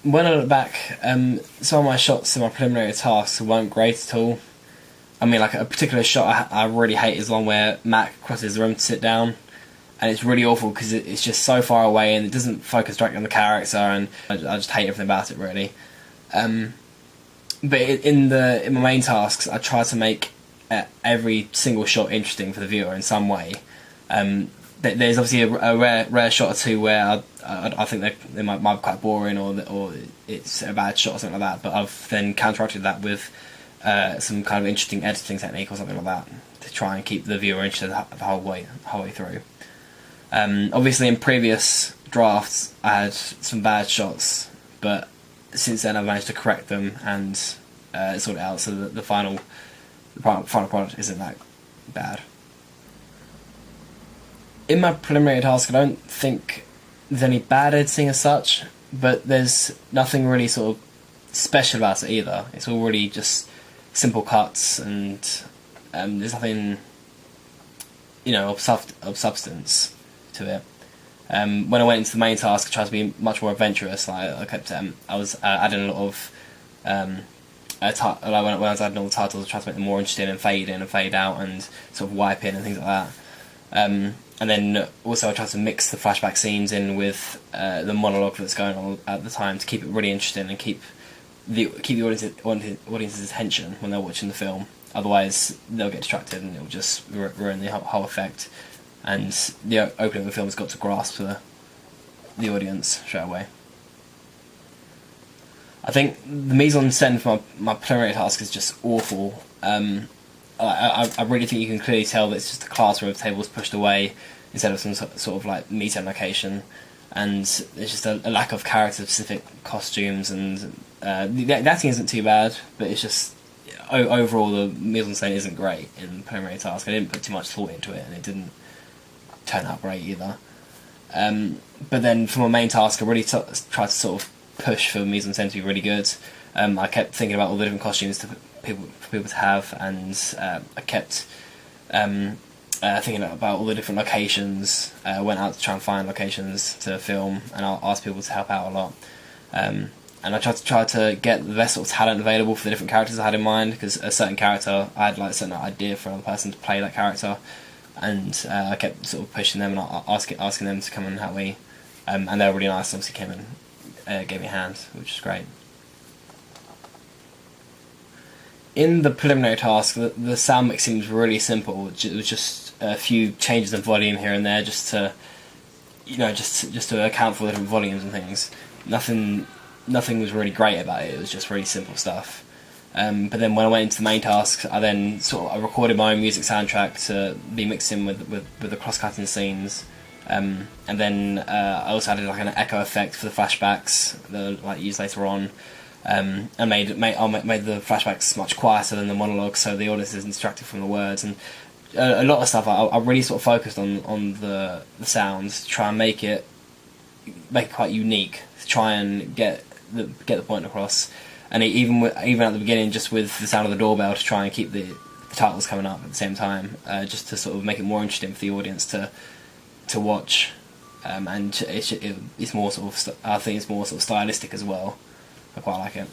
When I look back, some of my shots in my preliminary tasks weren't great at all. I mean, like a particular shot I really hate is one where Mac crosses the room to sit down, and it's really awful because it's just so far away and it doesn't focus directly on the character, and I just hate everything about it really. Um, but in my main tasks, I try to make every single shot interesting for the viewer in some way. There's obviously a rare shot or two where I think they might be quite boring, or it's a bad shot or something like that. But I've then counteracted that with some kind of interesting editing technique or something like that to try and keep the viewer interested the whole way through. Obviously, in previous drafts, I had some bad shots, but since then I've managed to correct them and sort it out so that the final product isn't that bad. In my preliminary task, I don't think there's any bad editing as such, but there's nothing really sort of special about it either. It's all really just simple cuts, and there's nothing, of substance to it. When I went into the main task, I tried to be much more adventurous. Like I kept, I was adding a lot of, when I was adding all the titles, I tried to make them more interesting and fade in and fade out and sort of wipe in and things like that. And then also I tried to mix the flashback scenes in with the monologue that's going on at the time to keep it really interesting and keep the audience's attention when they're watching the film. Otherwise, they'll get distracted and it'll just ruin the whole effect. And the opening of the film has got to grasp the audience straight away. I think the mise en scène for my preliminary task is just awful. I really think you can clearly tell that it's just a classroom of tables pushed away instead of some sort of like meeting location, and there's just a lack of character-specific costumes, and the acting isn't too bad, but it's just overall the mise en scène isn't great in the preliminary task. I didn't put too much thought into it, and it didn't turn out great either. But then for my main task, I really tried to sort of push for mise en scène to be really good. I kept thinking about all the different costumes for people to have, and I kept thinking about all the different locations. I went out to try and find locations to film, and I asked people to help out a lot. And I tried to get the best sort of talent available for the different characters I had in mind, because a certain character, I had like a certain idea for another person to play that character, and I kept sort of pushing them and asking them to come and help me, and they were really nice. Obviously, came and gave me a hand, which is great. In the preliminary task, the sound mixing was really simple. It was just a few changes of volume here and there, just to account for the different volumes and things. Nothing was really great about it. It was just really simple stuff. But then when I went into the main task, I then I recorded my own music soundtrack to be mixed in with the cross-cutting scenes, and then I also added like an echo effect for the flashbacks that I used later on. And made the flashbacks much quieter than the monologue, so the audience isn't distracted from the words, and a lot of stuff I really sort of focused on the sounds to try and make it quite unique, to try and get the point across, and even at the beginning, just with the sound of the doorbell, to try and keep the titles coming up at the same time, just to sort of make it more interesting for the audience to watch, and it's more sort of I think it's more sort of stylistic as well. I quite like it.